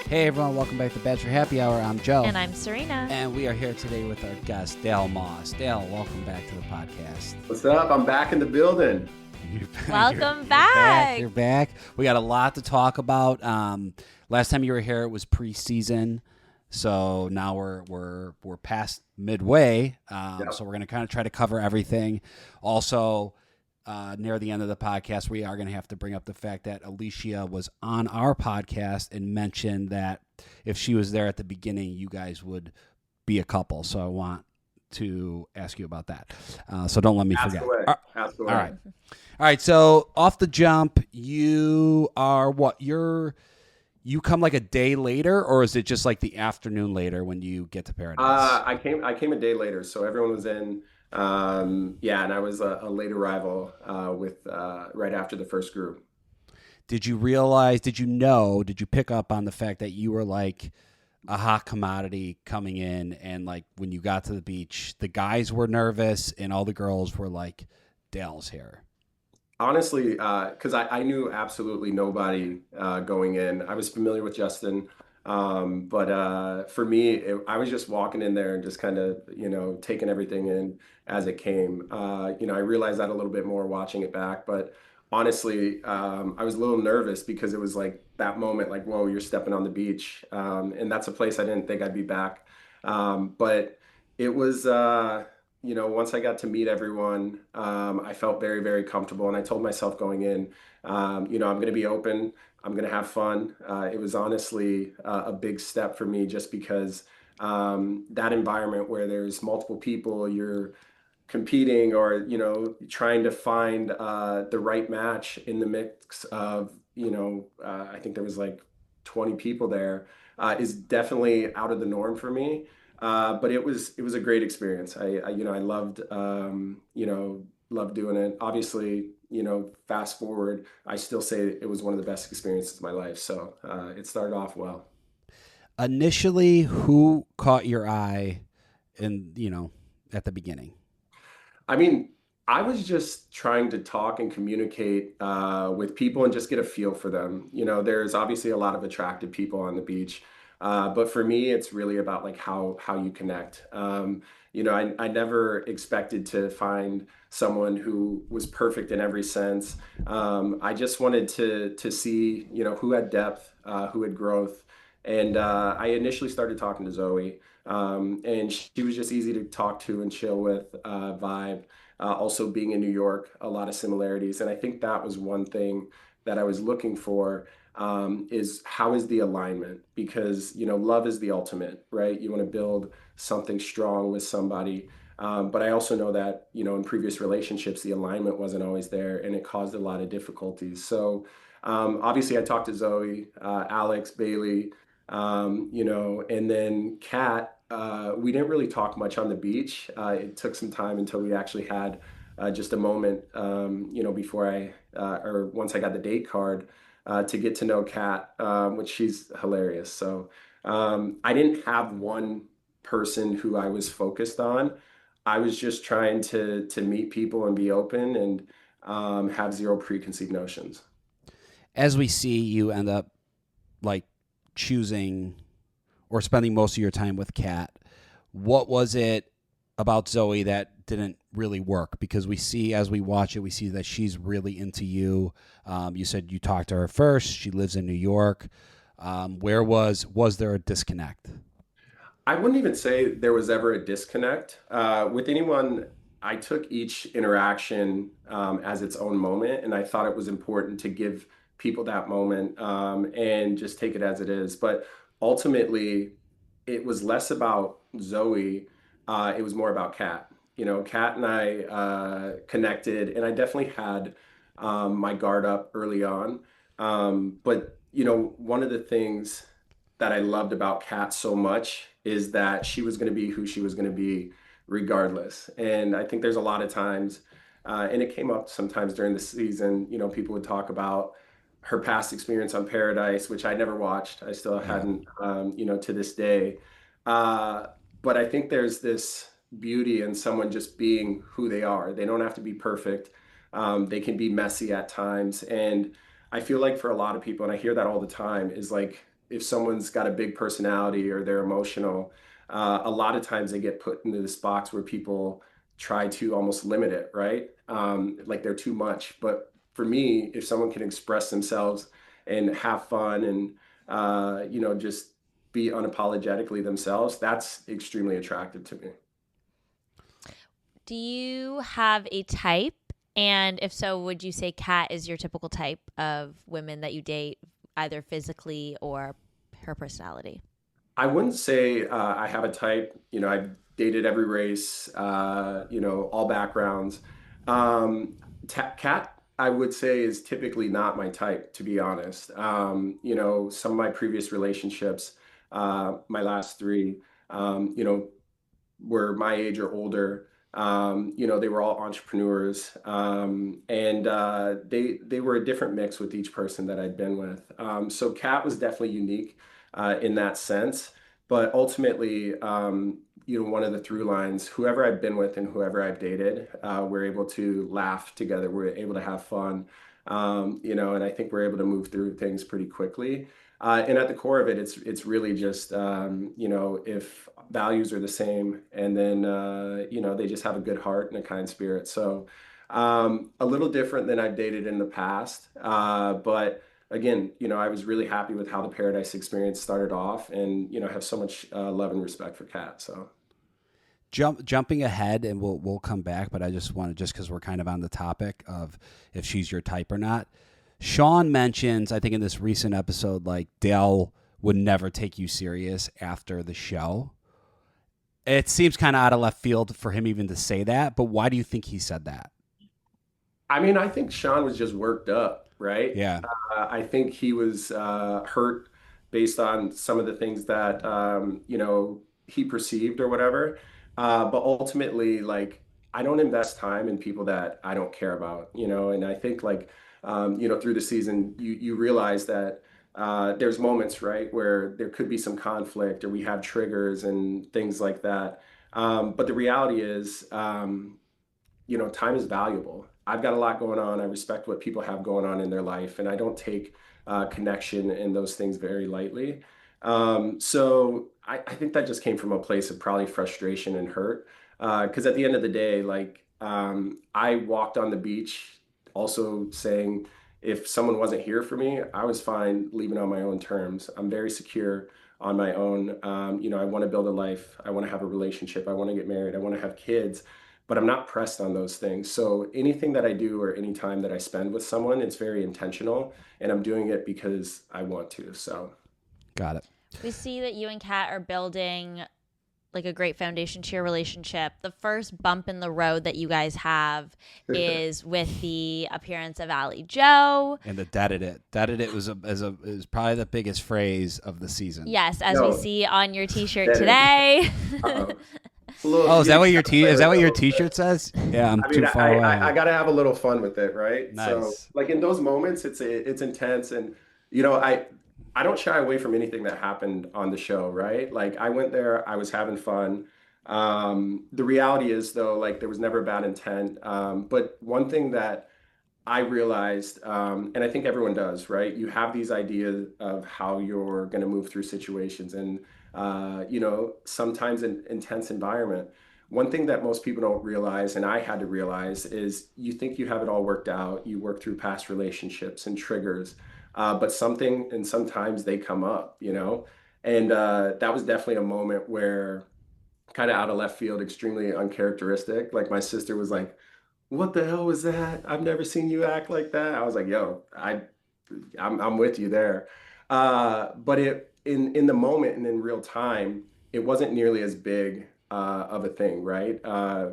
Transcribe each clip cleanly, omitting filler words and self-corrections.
Hey everyone, welcome back to Bachelor Happy Hour. I'm Joe. And I'm Serena. And we are here today with our guest, Dale Moss. Dale, welcome back to the podcast. What's up? I'm back in the building. Welcome back. You're back. We got a lot to talk about. Last time you were here, it was preseason. So now we're past midway. So we're going to kind of try to cover everything. Also, near the end of the podcast, we are going to have to bring up the fact that Alicia was on our podcast and mentioned that if she was there at the beginning, you guys would be a couple. So I want to ask you about that. So don't let me forget. Ask away. All right. So off the jump, you are what? You come like a day later, or is it just like the afternoon later when you get to Paradise? I came a day later, so everyone was in. And I was a late arrival with right after the first group. Did you pick up on the fact that you were like a hot commodity coming in, and like when you got to the beach, the guys were nervous and all the girls were like, Dale's here? Honestly, because I knew absolutely nobody going in. I was familiar with Justin, but for me, I was just walking in there and just kind of, taking everything in as it came. I realized that a little bit more watching it back, but honestly, I was a little nervous because it was like that moment, like, whoa, you're stepping on the beach. And that's a place I didn't think I'd be back. But it was, once I got to meet everyone, I felt very, very comfortable. And I told myself going in, I'm going to be open. I'm going to have fun. It was honestly a big step for me just because that environment where there's multiple people, you're competing or, trying to find the right match in the mix of, I think there was like 20 people there, is definitely out of the norm for me. But it was a great experience. I loved, loved doing it. Obviously, fast forward, I still say it was one of the best experiences of my life. So it started off well. Initially, who caught your eye at the beginning? I mean, I was just trying to talk and communicate with people and just get a feel for them. There's obviously a lot of attractive people on the beach. But for me, it's really about like how you connect. I never expected to find someone who was perfect in every sense. I just wanted to see, who had depth, who had growth. And I initially started talking to Zoe, and she was just easy to talk to and chill with, vibe. Also being in New York, a lot of similarities. And I think that was one thing that I was looking for, is how is the alignment? Because, love is the ultimate, right? You want to build something strong with somebody. But I also know that, in previous relationships, the alignment wasn't always there and it caused a lot of difficulties. So obviously I talked to Zoe, Alex, Bailey, and then Kat. We didn't really talk much on the beach. It took some time until we actually had just a moment, before or once I got the date card, to get to know Kat, which she's hilarious. So I didn't have one person who I was focused on. I was just trying to meet people and be open and have zero preconceived notions. As we see, you end up like choosing or spending most of your time with Kat. What was it about Zoe that didn't really work? Because we see, as we watch it, we see that she's really into you. You said you talked to her first. She lives in New York. Where was there a disconnect? I wouldn't even say there was ever a disconnect. With anyone, I took each interaction as its own moment, and I thought it was important to give people that moment, and just take it as it is. But ultimately, it was less about Zoe. It was more about Kat. Kat and I connected, and I definitely had my guard up early on. But one of the things that I loved about Kat so much is that she was going to be who she was going to be regardless. And I think there's a lot of times, and it came up sometimes during the season, people would talk about her past experience on Paradise, which I never watched. I still hadn't, to this day. But I think there's this beauty in someone just being who they are. They don't have to be perfect. They can be messy at times. And I feel like for a lot of people, and I hear that all the time, is like if someone's got a big personality or they're emotional, a lot of times they get put into this box where people try to almost limit it, right? Like they're too much. But for me, if someone can express themselves and have fun and, just be unapologetically themselves, that's extremely attractive to me. Do you have a type? And if so, would you say Kat is your typical type of women that you date, either physically or her personality? I wouldn't say I have a type. I've dated every race, all backgrounds. Cat, I would say, is typically not my type, to be honest. Some of my previous relationships, my last three, were my age or older. They were all entrepreneurs, and they were a different mix with each person that I'd been with. So Kat was definitely unique in that sense. But ultimately, one of the through lines, whoever I've been with and whoever I've dated, we're able to laugh together. We're able to have fun, and I think we're able to move through things pretty quickly. And at the core of it, it's really just, if values are the same, and then, they just have a good heart and a kind spirit. So a little different than I've dated in the past. But again, I was really happy with how the Paradise experience started off, and, have so much love and respect for Kat. So jumping ahead, and we'll come back, but I just want to, just because we're kind of on the topic of if she's your type or not. Sean mentions, I think in this recent episode, like Dale would never take you serious after the show. It seems kind of out of left field for him even to say that, but why do you think he said that? I mean, I think Sean was just worked up, right? Yeah. I think he was hurt based on some of the things that, he perceived or whatever. But ultimately, like, I don't invest time in people that I don't care about, and I think, like, through the season, you realize that there's moments, right, where there could be some conflict or we have triggers and things like that. But the reality is, time is valuable. I've got a lot going on. I respect what people have going on in their life, and I don't take connection and those things very lightly. So I think that just came from a place of probably frustration and hurt. Because at the end of the day, like, I walked on the beach also saying, if someone wasn't here for me, I was fine leaving on my own terms. I'm very secure on my own. I want to build a life. I want to have a relationship. I want to get married. I want to have kids, but I'm not pressed on those things. So anything that I do or any time that I spend with someone, it's very intentional, and I'm doing it because I want to. So, got it. We see that you and Kat are building like a great foundation to your relationship. The first bump in the road that you guys have is with the appearance of Allie Joe. And the "Deaded It." "Deaded It" was probably the biggest phrase of the season. Yes, as we see on your T-shirt today. Oh, is that what your T-shirt says? Yeah, I'm too far away. I got to have a little fun with it, right? Nice. So, like, in those moments, it's intense, and I don't shy away from anything that happened on the show, right? Like, I went there, I was having fun. The reality is, though, like, there was never bad intent. But one thing that I realized, and I think everyone does, right? You have these ideas of how you're going to move through situations, and sometimes in intense environment. One thing that most people don't realize, and I had to realize, is you think you have it all worked out. You work through past relationships and triggers. But sometimes they come up, and that was definitely a moment where, kind of out of left field, extremely uncharacteristic. Like, my sister was like, "What the hell was that? I've never seen you act like that." I was like, "Yo, I'm with you there." But in the moment and in real time, it wasn't nearly as big of a thing, right?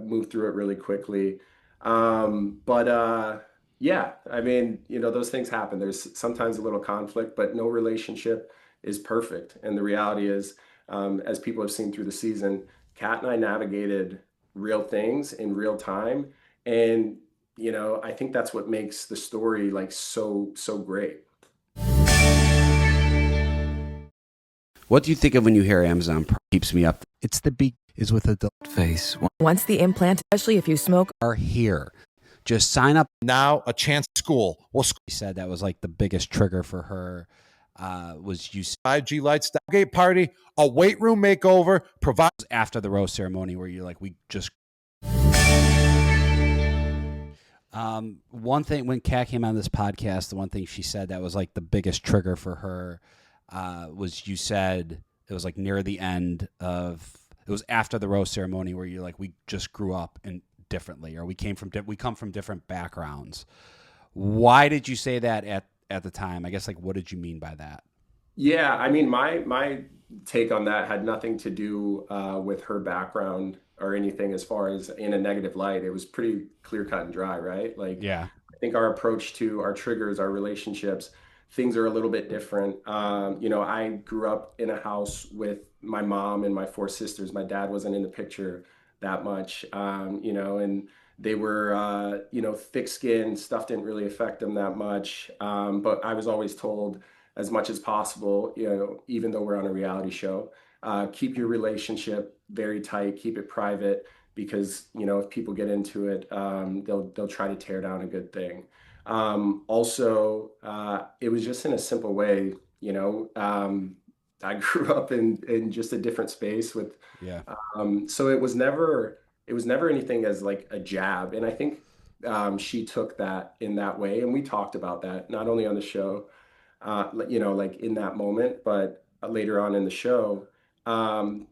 Moved through it really quickly. But yeah, I mean, those things happen. There's sometimes a little conflict, but no relationship is perfect. And the reality is, as people have seen through the season, Kat and I navigated real things in real time. And, I think that's what makes the story, like, so great. What do you think of when you hear Amazon Prime keeps me up? It's the beat is with adult face. Once the implant, especially if you smoke, are here. Just sign up now. A chance school. She said that was like the biggest trigger for her. was you 5G Lights Stargate Party, a weight room makeover, provide after the rose ceremony where you're like, we just. One thing when Kat came on this podcast, the one thing she said that was like the biggest trigger for her was you said it was like near the end of it was after the rose ceremony where you're like, we just grew up and differently, or we come from different backgrounds. Why did you say that at the time? I guess, like, what did you mean by that? Yeah, I mean, my take on that had nothing to do with her background or anything as far as in a negative light. It was pretty clear cut and dry, right? Like, Yeah. I think our approach to our triggers, our relationships, things are a little bit different. I grew up in a house with my mom and my four sisters. My dad wasn't in the picture that much, and they were, thick-skinned. Stuff didn't really affect them that much. But I was always told, as much as possible, even though we're on a reality show, keep your relationship very tight, keep it private, because if people get into it, they'll try to tear down a good thing. Also, it was just in a simple way. I grew up in just a different space with, Yeah. so it was never anything as like a jab, and I think she took that in that way, and we talked about that not only on the show, like in that moment, but later on in the show,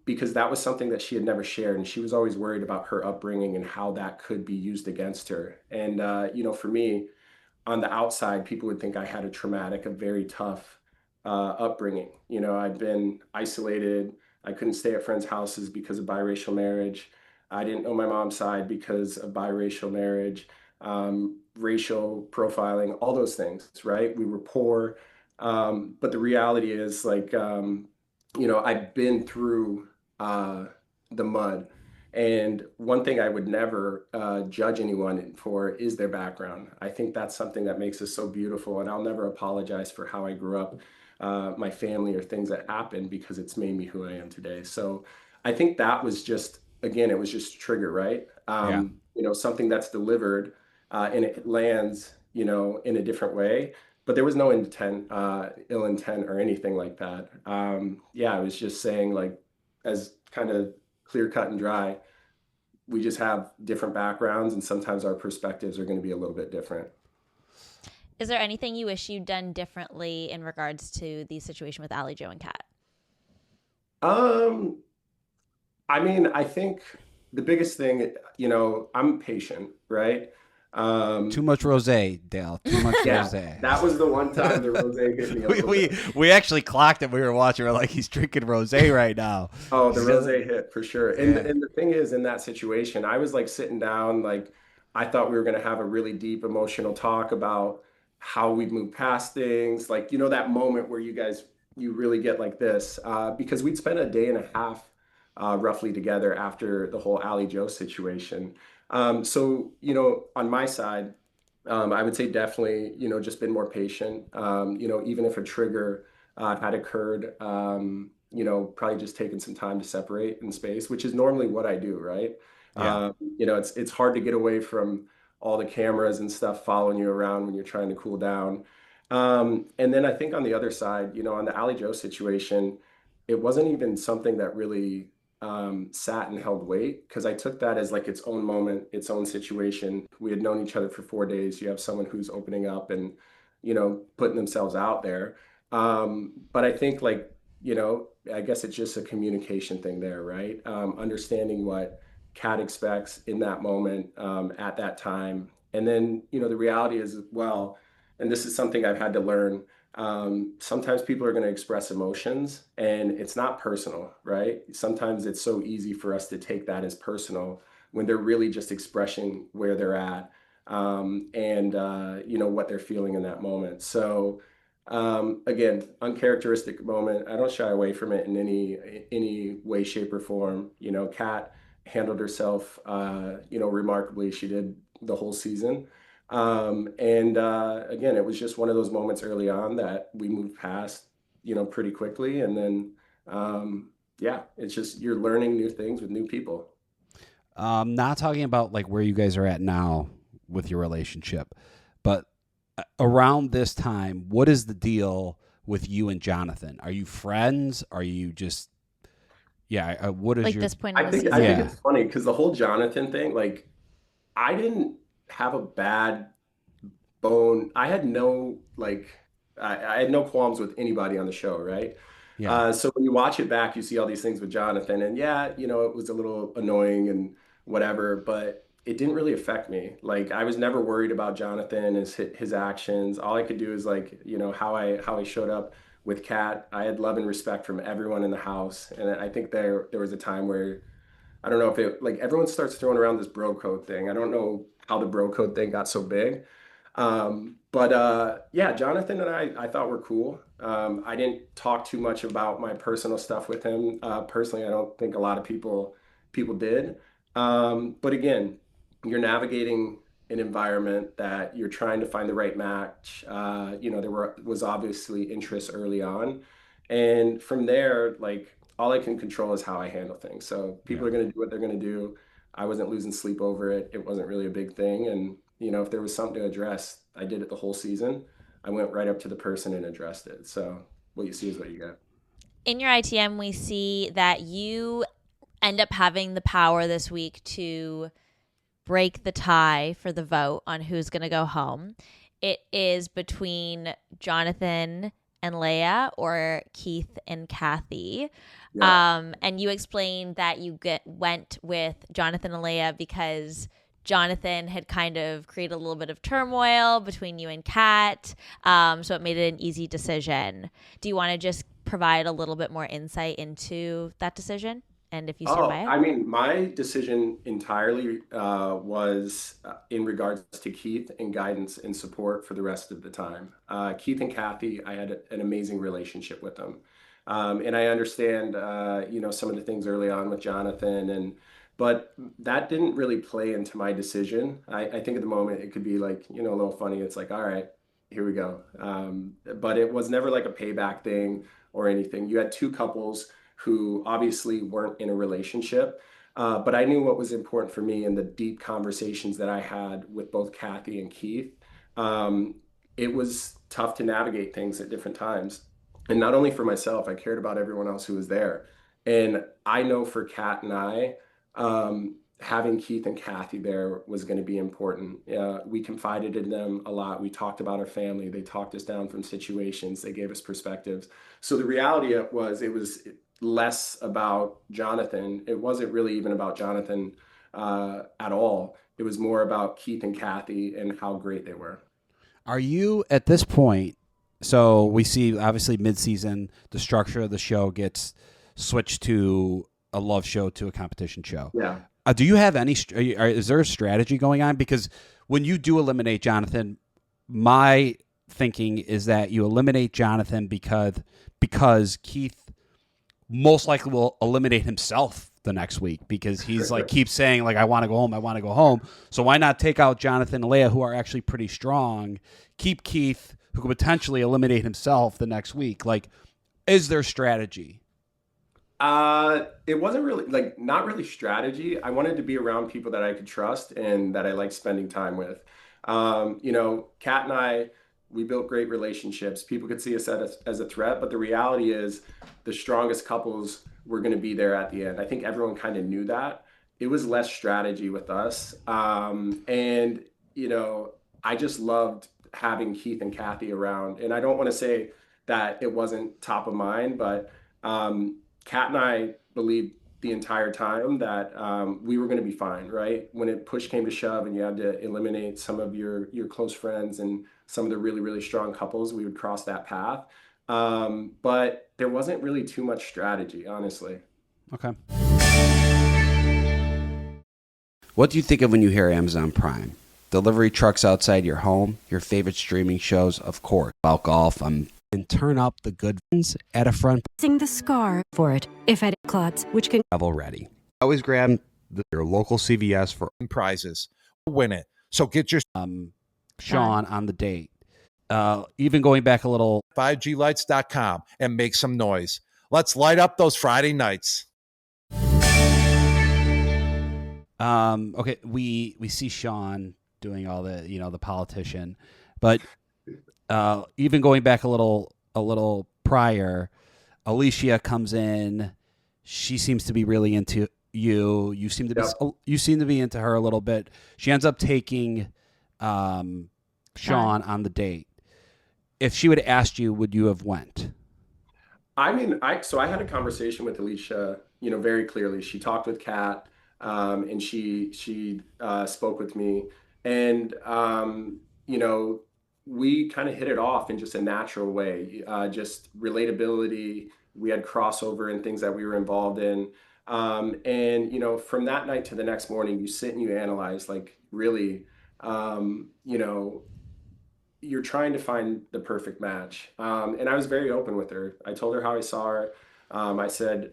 because that was something that she had never shared, and she was always worried about her upbringing and how that could be used against her. And for me, on the outside, people would think I had a very tough upbringing. I'd been isolated. I couldn't stay at friends' houses because of biracial marriage. I didn't know my mom's side because of biracial marriage, racial profiling, all those things, right? We were poor. But the reality is, like, I've been through the mud. And one thing I would never judge anyone for is their background. I think that's something that makes us so beautiful. And I'll never apologize for how I grew up, my family, or things that happened, because it's made me who I am today. So I think that was just, again, it was just a trigger, right? Something that's delivered and it lands, in a different way. But there was no ill intent or anything like that. I was just saying, like, as kind of clear cut and dry, we just have different backgrounds, and sometimes our perspectives are going to be a little bit different. Is there anything you wish you'd done differently in regards to the situation with Allie, Joe, and Kat? I mean, I think the biggest thing, I'm patient, right? Too much rosé, Dale. Too much rosé. That was the one time the rosé hit me a little bit. We actually clocked it. We were watching. We're like, he's drinking rosé right now. Oh, the rosé hit for sure. And the thing is, in that situation, I was like sitting down, like I thought we were going to have a really deep emotional talk about how we move past things. Like, that moment where you really get like this, because we'd spent a day and a half roughly together after the whole Allie Joe situation. So, on my side, I would say definitely, just been more patient. Even if a trigger had occurred, probably just taking some time to separate in space, which is normally what I do, right? Yeah. It's hard to get away from all the cameras and stuff following you around when you're trying to cool down. And then I think on the other side, on the Allie Joe situation, it wasn't even something that really sat and held weight, because I took that as like its own moment, its own situation. We had known each other for 4 days. You have someone who's opening up and, putting themselves out there. But I think, like, I guess it's just a communication thing there, right? Understanding what Kat expects in that moment, at that time. And then, the reality is, well, and this is something I've had to learn, sometimes people are going to express emotions and it's not personal, right? Sometimes it's so easy for us to take that as personal when they're really just expressing where they're at, and what they're feeling in that moment. So again, uncharacteristic moment. I don't shy away from it in any way, shape, or form. Kat handled herself remarkably. She did the whole season. Again, it was just one of those moments early on that we moved past, pretty quickly. And then, it's just, you're learning new things with new people. Not talking about like where you guys are at now with your relationship, but around this time, what is the deal with you and Jonathan? Are you friends? Are you just what is Like your this point in I the think season? it's funny because the whole Jonathan thing, like I didn't have a bad bone. I had no like I had no qualms with anybody on the show, right? yeah So when you watch it back, you see all these things with Jonathan, and yeah, it was a little annoying and whatever, but it didn't really affect me. Like I was never worried about Jonathan and his actions. All I could do is like, how I showed up with Kat. I had love and respect from everyone in the house, and I think there was a time where I don't know if it like everyone starts throwing around this bro code thing. I don't know how the bro code thing got so big. But yeah, Jonathan and I thought were cool. I didn't talk too much about my personal stuff with him. Personally, I don't think a lot of people did. But again, you're navigating an environment that you're trying to find the right match. There was obviously interest early on, and from there, like all I can control is how I handle things. So yeah people are going to do what they're going to do. I wasn't losing sleep over it. It wasn't really a big thing. And, if there was something to address, I did it the whole season. I went right up to the person and addressed it. So what you see is what you get. In your ITM, we see that you end up having the power this week to break the tie for the vote on who's going to go home. It is between Jonathan and Leah or Keith and Kathy. Yeah. And you explained that you went with Jonathan and Leah because Jonathan had kind of created a little bit of turmoil between you and Kat. So it made it an easy decision. Do you want to just provide a little bit more insight into that decision and if you stand by Oh, it? I mean, my decision entirely was in regards to Keith and guidance and support for the rest of the time. Keith and Kathy, I had an amazing relationship with them. And I understand, some of the things early on with Jonathan, but that didn't really play into my decision. I think at the moment it could be like, a little funny. It's like, all right, here we go. But it was never like a payback thing or anything. You had two couples who obviously weren't in a relationship. But I knew what was important for me in the deep conversations that I had with both Kathy and Keith. Um, it was tough to navigate things at different times. And not only for myself, I cared about everyone else who was there. And I know for Kat and I, having Keith and Kathy there was going to be important. We confided in them a lot. We talked about our family. They talked us down from situations. They gave us perspectives. So the reality it was less about Jonathan. It wasn't really even about Jonathan at all. It was more about Keith and Kathy and how great they were. Are you at this point? So we see obviously mid-season the structure of the show gets switched to a love show to a competition show. Yeah. Do you have any? Is there a strategy going on? Because when you do eliminate Jonathan, my thinking is that you eliminate Jonathan because Keith most likely will eliminate himself the next week because he's like keeps saying like I want to go home, I want to go home. So why not take out Jonathan and Leah who are actually pretty strong? Keep Keith who could potentially eliminate himself the next week. Like, is there strategy? It wasn't really not really strategy. I wanted to be around people that I could trust and that I liked spending time with. Kat and I, we built great relationships. People could see us as a threat, but the reality is the strongest couples were going to be there at the end. I think everyone kind of knew that. It was less strategy with us. And I just loved having Keith and Kathy around. And I don't want to say that it wasn't top of mind, but Kat and I believed the entire time that we were going to be fine, right? When it push came to shove and you had to eliminate some of your close friends and some of the really, really strong couples, we would cross that path. But there wasn't really too much strategy, honestly. Okay. What do you think of when you hear Amazon Prime? Delivery trucks outside your home, your favorite streaming shows, of course, about golf, and turn up the good ones at a front. Sing the scar for it, if at clots, which can Level ready. Always grab your local CVS for prizes. Win it. So get your Sean on the date. Even going back a little, 5glights.com and make some noise. Let's light up those Friday nights. okay, we see Sean doing all the the politician, but even going back a little a little prior, Alicia comes in. She seems to be really into you. You seem to be into her a little bit. She ends up taking Sean on the date. If she would have asked you, would you have went? I mean, so I had a conversation with Alicia, very clearly. She talked with Kat, and she spoke with me, and we kind of hit it off in just a natural way, just relatability. We had crossover and things that we were involved in, and from that night to the next morning, you sit and you analyze, like, really, you're trying to find the perfect match. And I was very open with her. I told her how I saw her. I said,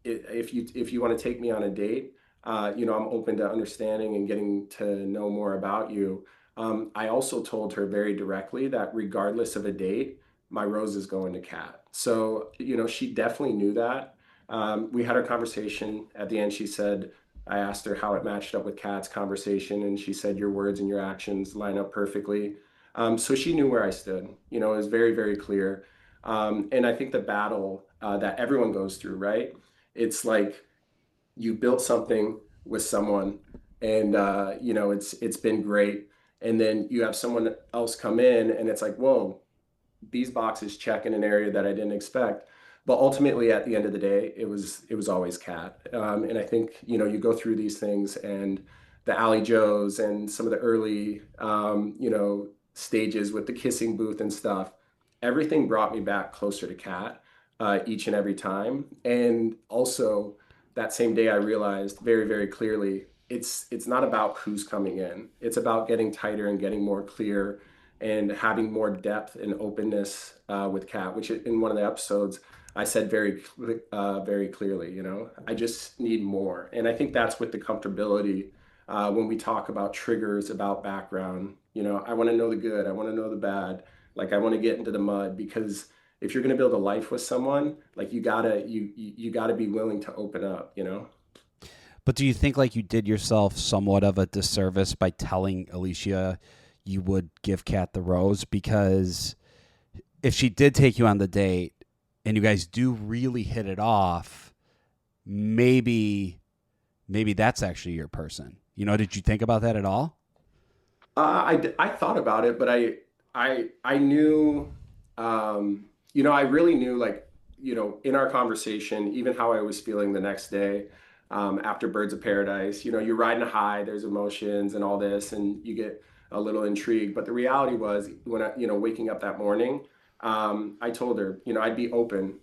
if you want to take me on a date, I'm open to understanding and getting to know more about you. I also told her very directly that regardless of a date, my rose is going to Kat. So, she definitely knew that. We had our conversation. At the end, she said, I asked her how it matched up with Kat's conversation, and she said, your words and your actions line up perfectly. So she knew where I stood. It was very, very clear. And I think the battle that everyone goes through, right? It's like you built something with someone, and it's been great. And then you have someone else come in, and it's like, whoa, these boxes check in an area that I didn't expect. But ultimately, at the end of the day, it was always Kat. And I think, you go through these things, and the Alley Joes and some of the early, stages with the kissing booth and stuff, everything brought me back closer to Kat each and every time. And also, that same day, I realized very, very clearly, it's not about who's coming in. It's about getting tighter and getting more clear and having more depth and openness with Kat, which in one of the episodes, I said very clearly, I just need more. And I think that's with the comfortability when we talk about triggers, about background. I want to know the good. I want to know the bad. Like, I want to get into the mud, because if you're going to build a life with someone, like, you gotta be willing to open up. But do you think like you did yourself somewhat of a disservice by telling Alicia you would give Kat the rose? Because if she did take you on the date and you guys do really hit it off, maybe that's actually your person. Did you think about that at all? I thought about it, but I knew, I really knew, like, in our conversation, even how I was feeling the next day after Birds of Paradise. You're riding a high, there's emotions and all this, and you get a little intrigued. But the reality was, when waking up that morning, I told her, I'd be open.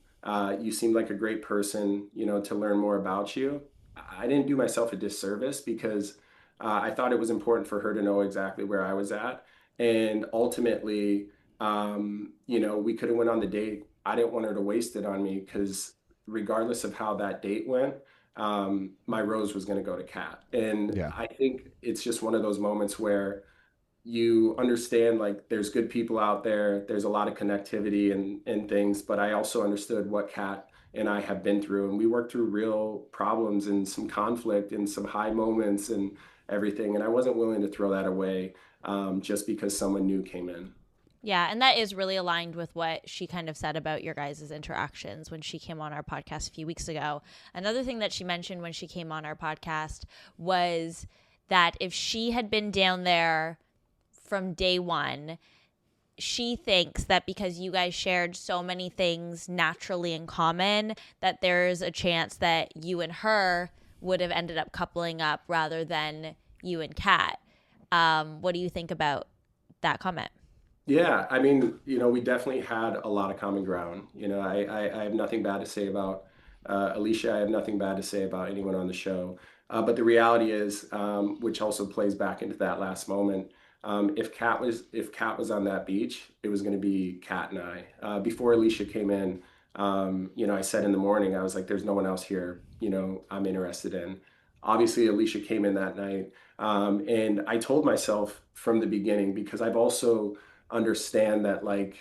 You seemed like a great person, to learn more about you. I didn't do myself a disservice, because I thought it was important for her to know exactly where I was at. And ultimately, we could have went on the date. I didn't want her to waste it on me, because regardless of how that date went, my rose was going to go to Kat. And Yeah. I think it's just one of those moments where you understand, like, there's good people out there. There's a lot of connectivity and things, but I also understood what Kat and I have been through, and we worked through real problems and some conflict and some high moments and everything. And I wasn't willing to throw that away just because someone new came in. Yeah, and that is really aligned with what she kind of said about your guys' interactions when she came on our podcast a few weeks ago. Another thing that she mentioned when she came on our podcast was that if she had been down there from day one, she thinks that because you guys shared so many things naturally in common, that there's a chance that you and her would have ended up coupling up rather than you and Kat. What do you think about that comment? Yeah, I mean, we definitely had a lot of common ground. I have nothing bad to say about Alicia. I have nothing bad to say about anyone on the show. But the reality is, which also plays back into that last moment, if Kat was on that beach, it was going to be Kat and I. Before Alicia came in, I said in the morning, I was like, "There's no one else here. I'm interested in." Obviously, Alicia came in that night, and I told myself from the beginning, because I've also understand that, like,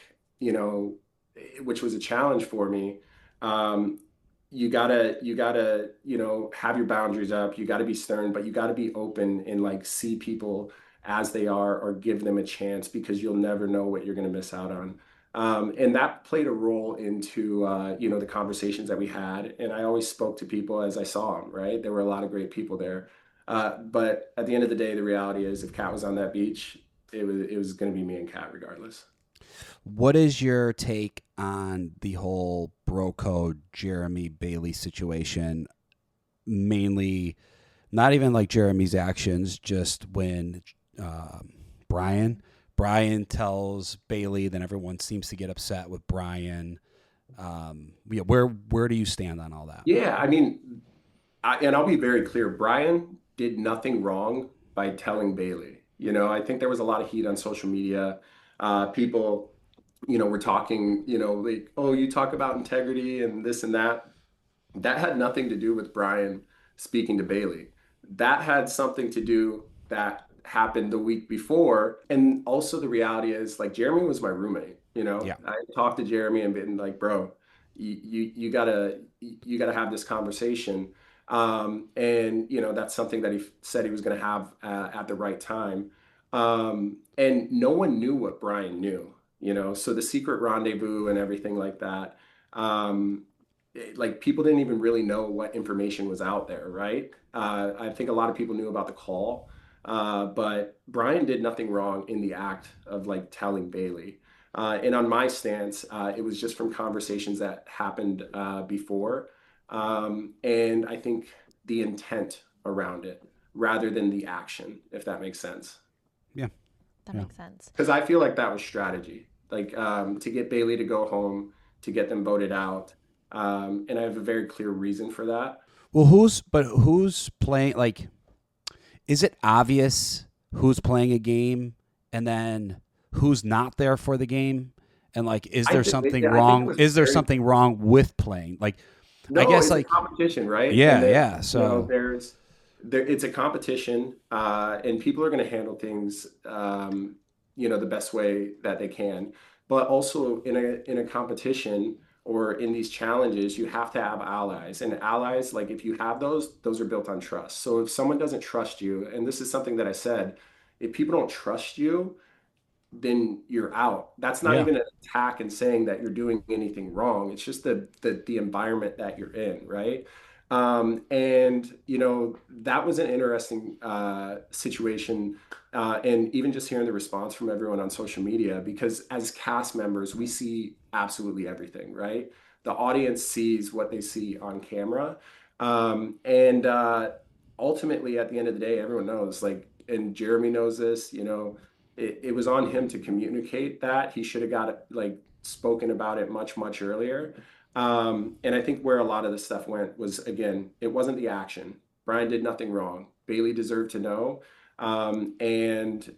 which was a challenge for me. You gotta have your boundaries up. You gotta be stern, but you gotta be open and, like, see people as they are, or give them a chance, because you'll never know what you're gonna miss out on. And that played a role into, the conversations that we had. And I always spoke to people as I saw them, right? There were a lot of great people there. But at the end of the day, the reality is if Kat was on that beach, it was going to be me and Kat regardless. What is your take on the whole bro code Jeremy Bailey situation? Mainly, not even like Jeremy's actions, just when Brian tells Bailey, then everyone seems to get upset with Brian. Where do you stand on all that? Yeah, I mean, and I'll be very clear, Brian did nothing wrong by telling Bailey. I think there was a lot of heat on social media. People, were talking, like, oh, you talk about integrity and this and that. That had nothing to do with Brian speaking to Bailey. That had something to do that happened the week before. And also the reality is like Jeremy was my roommate, Yeah. I talked to Jeremy and been like, bro, you gotta have this conversation. And that's something that he said he was going to have at the right time. And no one knew what Brian knew, so the secret rendezvous and everything like that. Like people didn't even really know what information was out there, right? I think a lot of people knew about the call, but Brian did nothing wrong in the act of like telling Bailey. And on my stance, it was just from conversations that happened before. And I think the intent around it rather than the action, if that makes sense. Yeah. That makes sense. Because I feel like that was strategy, like to get Bailey to go home, to get them voted out. And I have a very clear reason for that. Well, who's playing? Like, is it obvious who's playing a game and then who's not there for the game? And like, is there something wrong? Is there something wrong with playing? Like, no, I guess it's like a competition, right? Yeah, And then, yeah. So it's a competition, and people are going to handle things, the best way that they can. But also in a competition or in these challenges, you have to have allies. And allies, like if you have those are built on trust. So if someone doesn't trust you, and this is something that I said, if people don't trust you, then you're out. That's not even an attack and saying that you're doing anything wrong. It's just the environment that you're in, right? And that was an interesting situation, and even just hearing the response from everyone on social media, because as cast members, we see absolutely everything, right? The audience sees what they see on camera, and ultimately, at the end of the day, everyone knows, like, and Jeremy knows this, it was on him to communicate that. He should have got it, like, spoken about it much, much earlier. And I think where a lot of the stuff went was, again, it wasn't the action. Brian did nothing wrong. Bailey deserved to know. And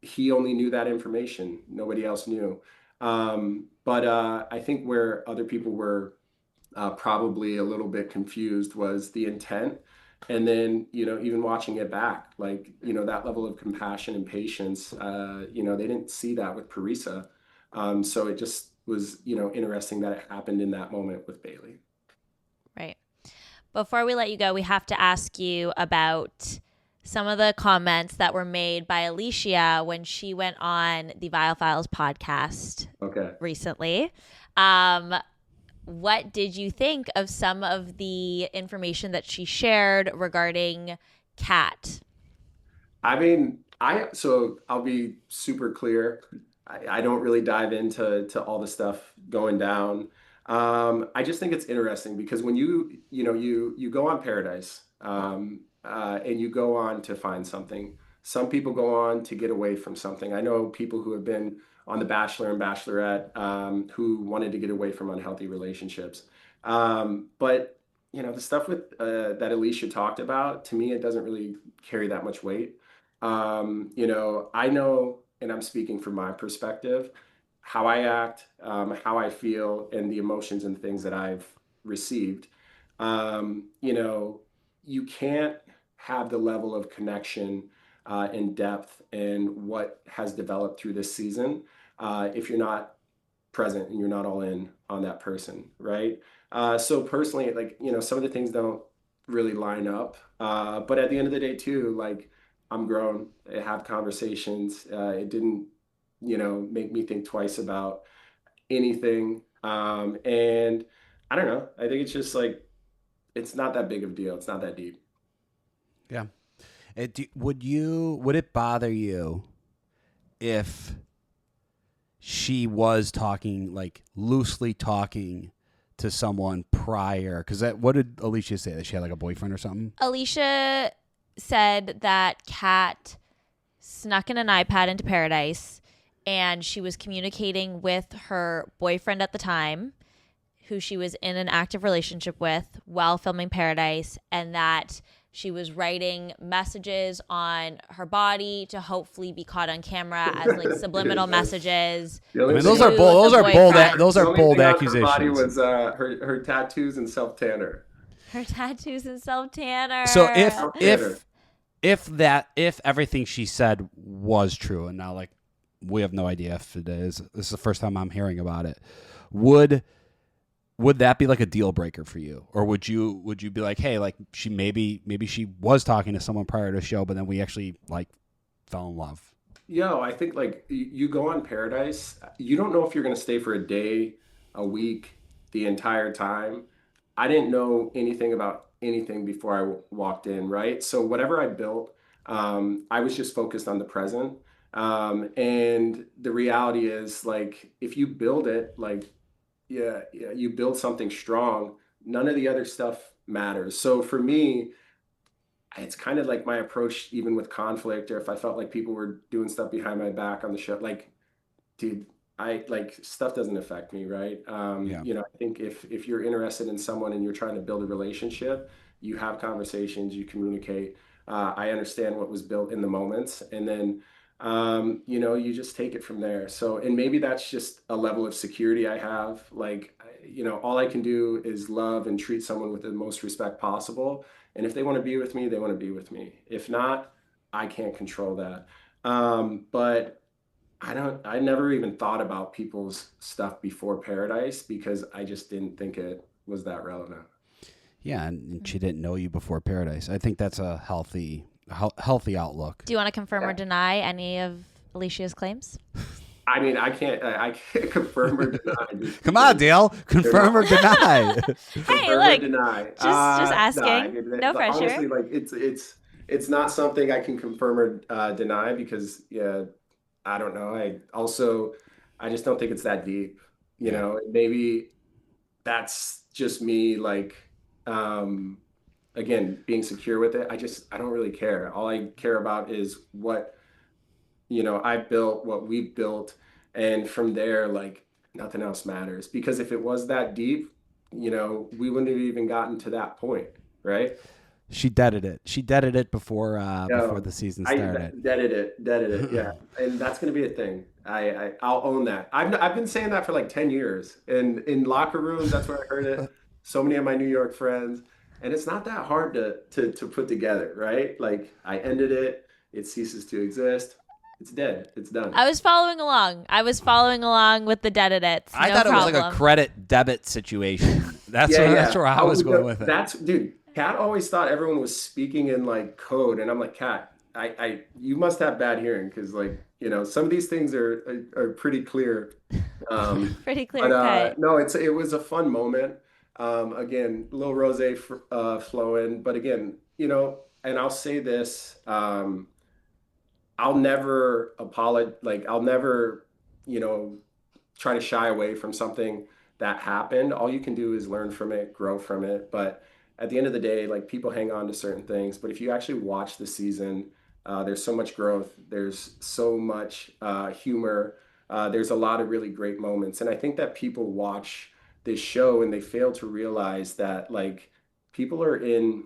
he only knew that information. Nobody else knew. But I think where other people were probably a little bit confused was the intent. And then, even watching it back, like, that level of compassion and patience, they didn't see that with Parisa. So it just was, interesting that it happened in that moment with Bailey. Right. Before we let you go, we have to ask you about some of the comments that were made by Alicia when she went on the Viall Files podcast recently. What did you think of some of the information that she shared regarding Kat? I mean, so I'll be super clear. I don't really dive into all the stuff going down. I just think it's interesting because when you go on Paradise, and you go on to find something. Some people go on to get away from something. I know people who have been on The Bachelor and Bachelorette, who wanted to get away from unhealthy relationships. But the stuff with that Alicia talked about, to me, it doesn't really carry that much weight. I know, and I'm speaking from my perspective, how I act, how I feel, and the emotions and things that I've received. You can't have the level of connection and depth and what has developed through this season if you're not present and you're not all in on that person, right? So personally, like, some of the things don't really line up. But at the end of the day too, like, I'm grown. I have conversations. It didn't make me think twice about anything. And I don't know. I think it's just like, it's not that big of a deal. It's not that deep. Yeah. Would it bother you if she was talking, like loosely talking to someone prior? Because what did Alicia say? That she had like a boyfriend or something? Alicia said that Kat snuck in an iPad into Paradise, and she was communicating with her boyfriend at the time, who she was in an active relationship with while filming Paradise, and that she was writing messages on her body to hopefully be caught on camera as like subliminal messages. The I mean, only those thing- are bold. Those are bold. boyfriend. Those the are only bold thing on her body accusations. was her tattoos and self tanner. Her tattoos and self tanner. So Tanner. if everything she said was true, and now like we have no idea if it is. This is the first time I'm hearing about it. Would that be like a deal breaker for you, or would you be like, hey, like maybe she was talking to someone prior to the show, but then we actually like fell in love? I think like you go on Paradise, you don't know if you're going to stay for a day, a week, the entire time. I didn't know anything about anything before I walked in, right? So whatever I built, I was just focused on the present. And the reality is like, if you build it, like, you build something strong, none of the other stuff matters. So for me, it's kind of like my approach, even with conflict, or if I felt like people were doing stuff behind my back on the show, like, dude, I like stuff doesn't affect me, right? Yeah. I think if you're interested in someone and you're trying to build a relationship, you have conversations, you communicate. I understand what was built in the moments, and then you just take it from there. So, and maybe that's just a level of security I have. Like, all I can do is love and treat someone with the most respect possible. And if they want to be with me, they want to be with me. If not, I can't control that. But I never even thought about people's stuff before Paradise because I just didn't think it was that relevant. Yeah, and she didn't know you before Paradise. I think that's a healthy outlook. Do you want to confirm or deny any of Alicia's claims? I mean, I can't confirm or deny. Come on, Dale. Confirm or deny. Hey, Confirm or look, deny. just asking. Nah, No pressure. Honestly, like it's not something I can confirm or deny because I don't know. I just don't think it's that deep. Maybe that's just me. Like, again, being secure with it. I don't really care. All I care about is what I built, what we built, and from there, like nothing else matters. Because if it was that deep, we wouldn't have even gotten to that point, right? She deaded it. She deaded it before the season started. Deaded it, yeah. And that's gonna be a thing. I'll own that. I've been saying that for like 10 years. And in locker rooms, that's where I heard it. So many of my New York friends. And it's not that hard to put together, right? Like I ended it, it ceases to exist. It's dead. It's done. I was following along with the deaded it. I thought it was like a credit debit situation. That's where I was going with it. Dude, Kat always thought everyone was speaking in like code, and I'm like, Kat, you must have bad hearing because like some of these things are pretty clear. Pretty clear cut. No, it was a fun moment. Again, a little rosé flowing, but again, and I'll say this. I'll never apologize. Like I'll never, try to shy away from something that happened. All you can do is learn from it, grow from it. But at the end of the day, like people hang on to certain things. But if you actually watch the season, there's so much growth. There's so much humor. There's a lot of really great moments. And I think that people watch this show and they fail to realize that like people are in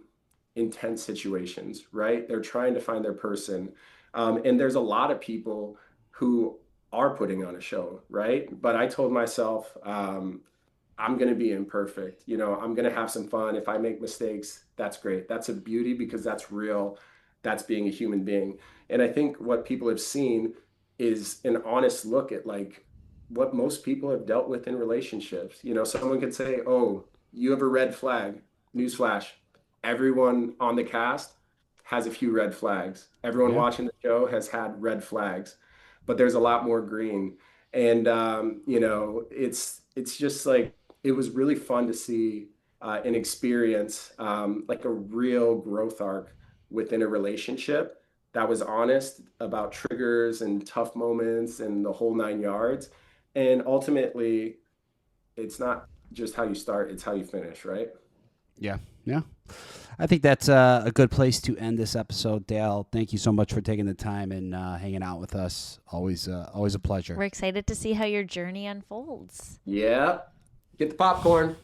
intense situations, right? They're trying to find their person. And there's a lot of people who are putting on a show, right? But I told myself, I'm going to be imperfect. I'm going to have some fun. If I make mistakes, that's great. That's a beauty because that's real. That's being a human being. And I think what people have seen is an honest look at like what most people have dealt with in relationships. Someone could say, oh, you have a red flag. Newsflash. Everyone on the cast has a few red flags. Everyone watching the show has had red flags. but there's a lot more green. And you know, it's just like, it was really fun to see and experience like a real growth arc within a relationship that was honest about triggers and tough moments and the whole 9 yards. And ultimately, it's not just how you start, it's how you finish, right? Yeah. I think that's a good place to end this episode. Dale, thank you so much for taking the time and hanging out with us. Always a pleasure. We're excited to see how your journey unfolds. Yeah. Get the popcorn.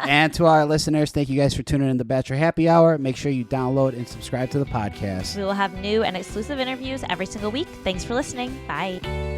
And to our listeners, thank you guys for tuning in to Bachelor Happy Hour. Make sure you download and subscribe to the podcast. We will have new and exclusive interviews every single week. Thanks for listening. Bye.